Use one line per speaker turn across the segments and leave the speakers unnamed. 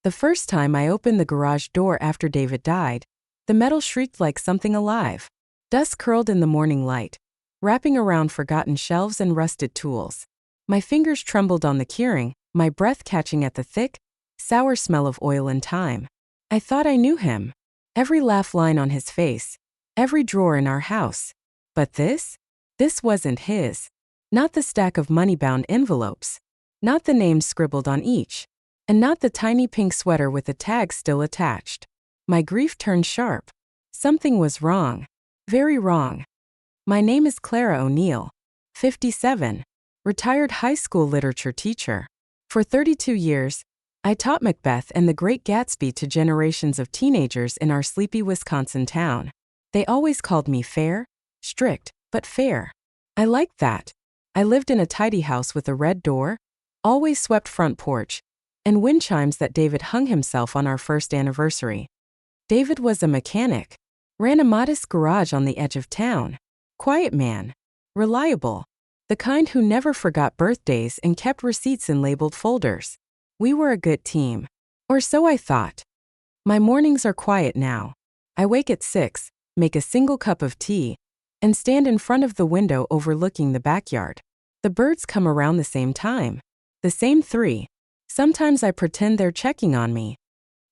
The first time I opened the garage door after David died, the metal shrieked like something alive. Dust curled in the morning light, wrapping around forgotten shelves and rusted tools. My fingers trembled on the keyring, my breath catching at the thick, sour smell of oil and time. I thought I knew him. Every laugh line on his face, every drawer in our house. But this? This wasn't his. Not the stack of money-bound envelopes. Not the names scribbled on each. And not the tiny pink sweater with the tag still attached. My grief turned sharp. Something was wrong. Very wrong. My name is Clara O'Neill, 57, retired high school literature teacher. For 32 years, I taught Macbeth and The Great Gatsby to generations of teenagers in our sleepy Wisconsin town. They always called me fair, strict, but fair. I liked that. I lived in a tidy house with a red door, always swept front porch, and wind chimes that David hung himself on our first anniversary. David was a mechanic, ran a modest garage on the edge of town. Quiet man, reliable, the kind who never forgot birthdays and kept receipts in labeled folders. We were a good team. Or so I thought. My mornings are quiet now. I wake at 6, make a single cup of tea, and stand in front of the window overlooking the backyard. The birds come around the same time. The same 3. Sometimes I pretend they're checking on me.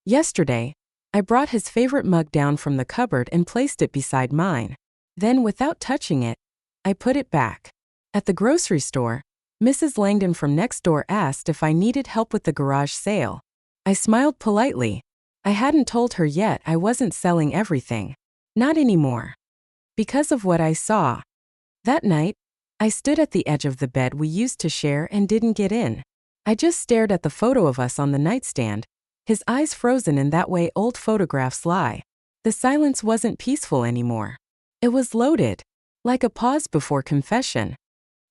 Yesterday, I brought his favorite mug down from the cupboard and placed it beside mine. Then, without touching it, I put it back. At the grocery store, Mrs. Langdon from next door asked if I needed help with the garage sale. I smiled politely. I hadn't told her yet I wasn't selling everything. Not anymore. Because of what I saw. That night, I stood at the edge of the bed we used to share and didn't get in. I just stared at the photo of us on the nightstand, his eyes frozen in that way old photographs lie. The silence wasn't peaceful anymore. It was loaded, like a pause before confession.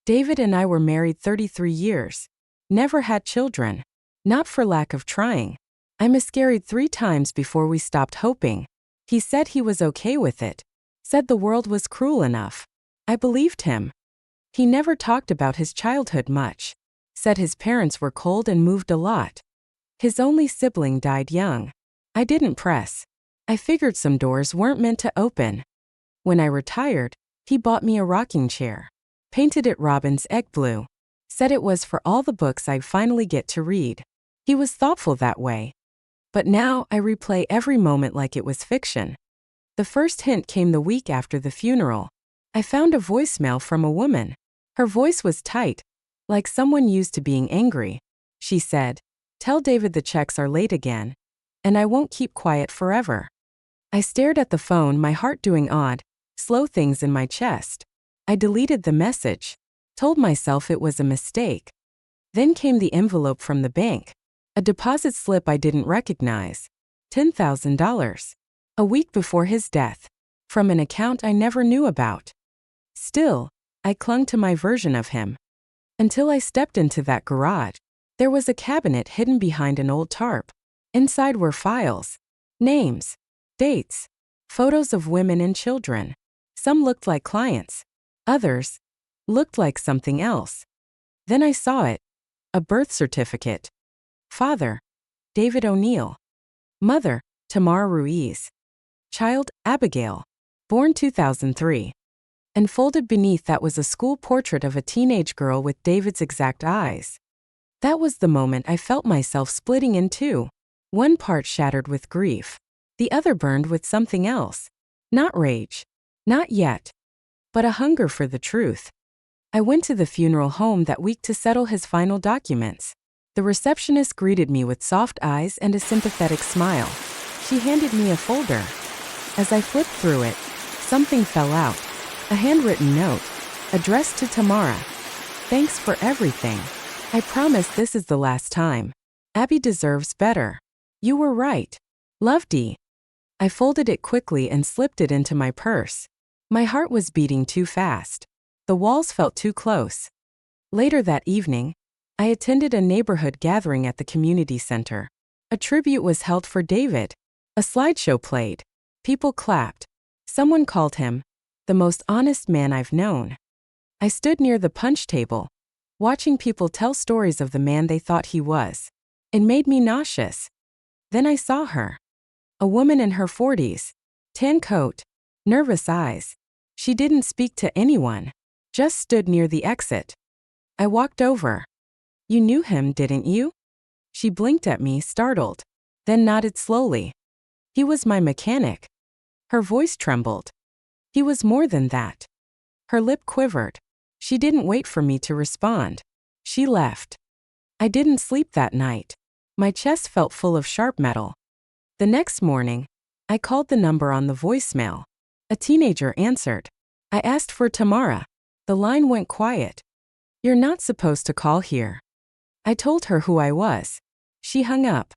David and I were married 33 years. Never had children. Not for lack of trying. I miscarried 3 times before we stopped hoping. He said he was okay with it. Said the world was cruel enough. I believed him. He never talked about his childhood much. Said his parents were cold and moved a lot. His only sibling died young. I didn't press. I figured some doors weren't meant to open. When I retired, he bought me a rocking chair. Painted it robin's egg blue. Said it was for all the books I'd finally get to read. He was thoughtful that way. But now I replay every moment like it was fiction. The first hint came the week after the funeral. I found a voicemail from a woman. Her voice was tight, like someone used to being angry. She said, "Tell David the checks are late again, and I won't keep quiet forever." I stared at the phone, my heart doing odd, slow things in my chest. I deleted the message, told myself it was a mistake. Then came the envelope from the bank. A deposit slip I didn't recognize. $10,000. A week before his death. From an account I never knew about. Still, I clung to my version of him. Until I stepped into that garage. There was a cabinet hidden behind an old tarp. Inside were files. Names. Dates. Photos of women and children. Some looked like clients. Others looked like something else. Then I saw it. A birth certificate. Father, David O'Neill. Mother, Tamara Ruiz. Child, Abigail. Born 2003. And folded beneath that was a school portrait of a teenage girl with David's exact eyes. That was the moment I felt myself splitting in two. One part shattered with grief. The other burned with something else. Not rage. Not yet. But a hunger for the truth. I went to the funeral home that week to settle his final documents. The receptionist greeted me with soft eyes and a sympathetic smile. She handed me a folder. As I flipped through it, something fell out. A handwritten note, addressed to Tamara. "Thanks for everything. I promise this is the last time. Abby deserves better. You were right. Love, Dee." I folded it quickly and slipped it into my purse. My heart was beating too fast. The walls felt too close. Later that evening, I attended a neighborhood gathering at the community center. A tribute was held for David. A slideshow played. People clapped. Someone called him the most honest man I've known. I stood near the punch table, watching people tell stories of the man they thought he was. It made me nauseous. Then I saw her. A woman in her 40s. Tan coat. Nervous eyes. She didn't speak to anyone. Just stood near the exit. I walked over. You knew him, didn't you? She blinked at me, startled. Then nodded slowly. He was my mechanic. Her voice trembled. He was more than that. Her lip quivered. She didn't wait for me to respond. She left. I didn't sleep that night. My chest felt full of sharp metal. The next morning, I called the number on the voicemail. A teenager answered. I asked for Tamara. The line went quiet. You're not supposed to call here. I told her who I was. She hung up.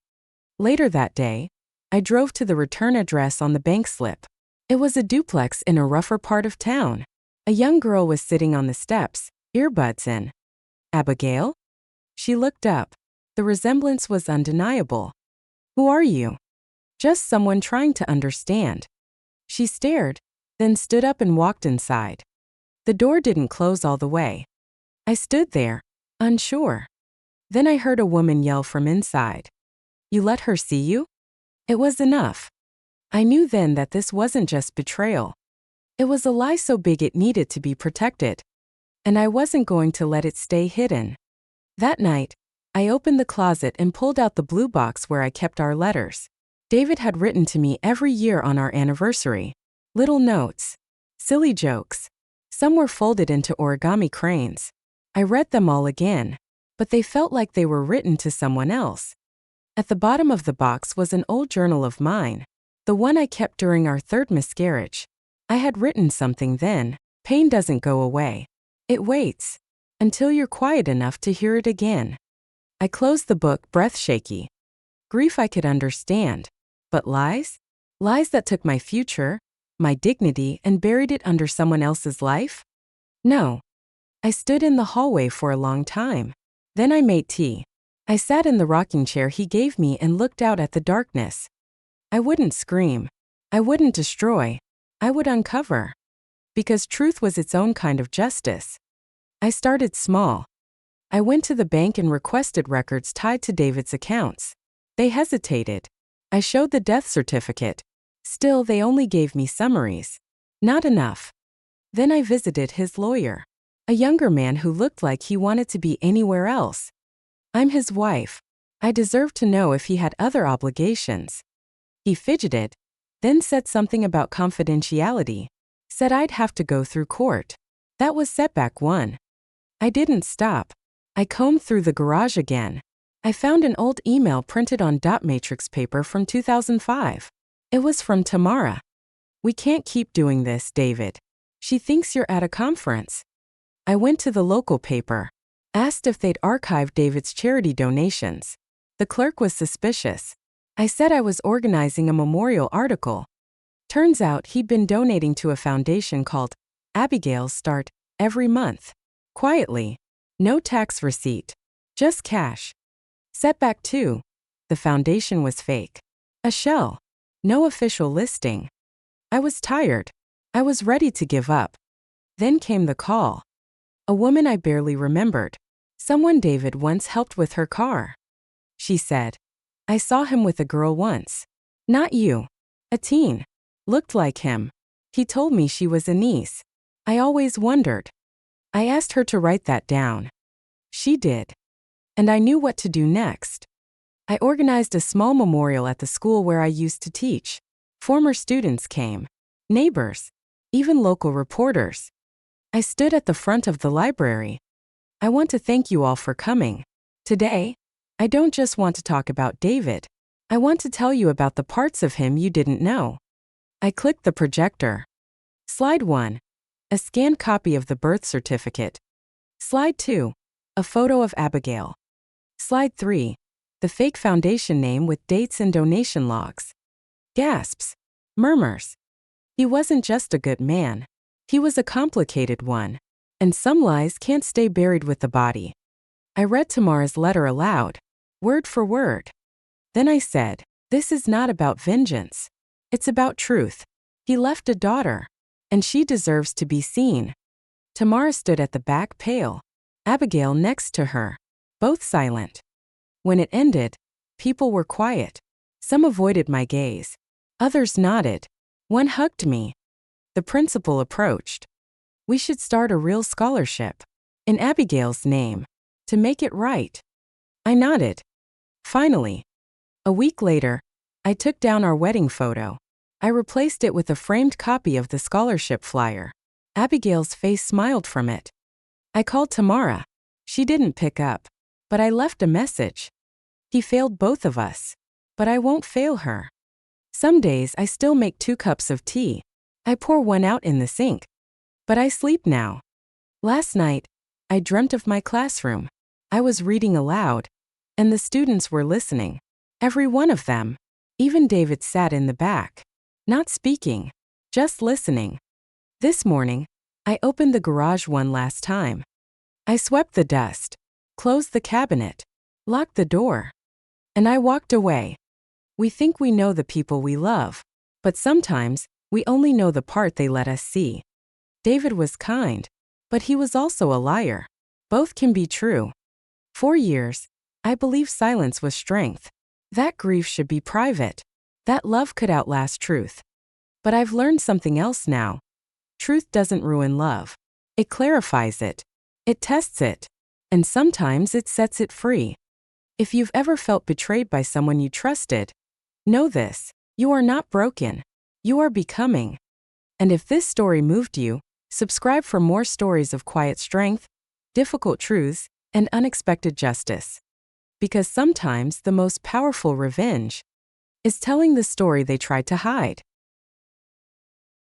Later that day, I drove to the return address on the bank slip. It was a duplex in a rougher part of town. A young girl was sitting on the steps, earbuds in. Abigail? She looked up. The resemblance was undeniable. Who are you? Just someone trying to understand. She stared, then stood up and walked inside. The door didn't close all the way. I stood there, unsure. Then I heard a woman yell from inside. You let her see you? It was enough. I knew then that this wasn't just betrayal. It was a lie so big it needed to be protected. And I wasn't going to let it stay hidden. That night, I opened the closet and pulled out the blue box where I kept our letters. David had written to me every year on our anniversary. Little notes. Silly jokes. Some were folded into origami cranes. I read them all again, but they felt like they were written to someone else. At the bottom of the box was an old journal of mine, the one I kept during our third miscarriage. I had written something then. Pain doesn't go away. It waits until you're quiet enough to hear it again. I closed the book, breath shaky. Grief I could understand, but lies? Lies that took my future, my dignity, and buried it under someone else's life? No. I stood in the hallway for a long time. Then I made tea. I sat in the rocking chair he gave me and looked out at the darkness. I wouldn't scream. I wouldn't destroy. I would uncover. Because truth was its own kind of justice. I started small. I went to the bank and requested records tied to David's accounts. They hesitated. I showed the death certificate. Still, they only gave me summaries. Not enough. Then I visited his lawyer. A younger man who looked like he wanted to be anywhere else. I'm his wife. I deserved to know if he had other obligations. He fidgeted, then said something about confidentiality. Said I'd have to go through court. That was setback one. I didn't stop. I combed through the garage again. I found an old email printed on dot matrix paper from 2005. It was from Tamara. We can't keep doing this, David. She thinks you're at a conference. I went to the local paper. Asked if they'd archived David's charity donations. The clerk was suspicious. I said I was organizing a memorial article. Turns out he'd been donating to a foundation called Abigail's Start every month. Quietly. No tax receipt. Just cash. Setback 2. The foundation was fake. A shell. No official listing. I was tired. I was ready to give up. Then came the call. A woman I barely remembered. Someone David once helped with her car. She said, I saw him with a girl once. Not you. A teen. Looked like him. He told me she was a niece. I always wondered. I asked her to write that down. She did. And I knew what to do next. I organized a small memorial at the school where I used to teach. Former students came. Neighbors. Even local reporters. I stood at the front of the library. I want to thank you all for coming. Today, I don't just want to talk about David. I want to tell you about the parts of him you didn't know. I clicked the projector. Slide 1. A scanned copy of the birth certificate. Slide 2. A photo of Abigail. Slide 3. The fake foundation name with dates and donation logs. Gasps. Murmurs. He wasn't just a good man. He was a complicated one. And some lies can't stay buried with the body. I read Tamara's letter aloud, word for word. Then I said, this is not about vengeance. It's about truth. He left a daughter, and she deserves to be seen. Tamara stood at the back, pale. Abigail next to her, both silent. When it ended, people were quiet. Some avoided my gaze. Others nodded. One hugged me. The principal approached. We should start a real scholarship. In Abigail's name. To make it right. I nodded. Finally. A week later, I took down our wedding photo. I replaced it with a framed copy of the scholarship flyer. Abigail's face smiled from it. I called Tamara. She didn't pick up. But I left a message. He failed both of us. But I won't fail her. Some days I still make 2 cups of tea. I pour one out in the sink. But I sleep now. Last night, I dreamt of my classroom. I was reading aloud. And the students were listening. Every one of them. Even David sat in the back. Not speaking. Just listening. This morning, I opened the garage one last time. I swept the dust. Closed the cabinet. Locked the door. And I walked away. We think we know the people we love. But sometimes, we only know the part they let us see. David was kind. But he was also a liar. Both can be true. For years, I believed silence was strength. That grief should be private. That love could outlast truth. But I've learned something else now. Truth doesn't ruin love. It clarifies it. It tests it. And sometimes it sets it free. If you've ever felt betrayed by someone you trusted, know this: you are not broken. You are becoming. And if this story moved you, subscribe for more stories of quiet strength, difficult truths, and unexpected justice. Because sometimes the most powerful revenge is telling the story they tried to hide.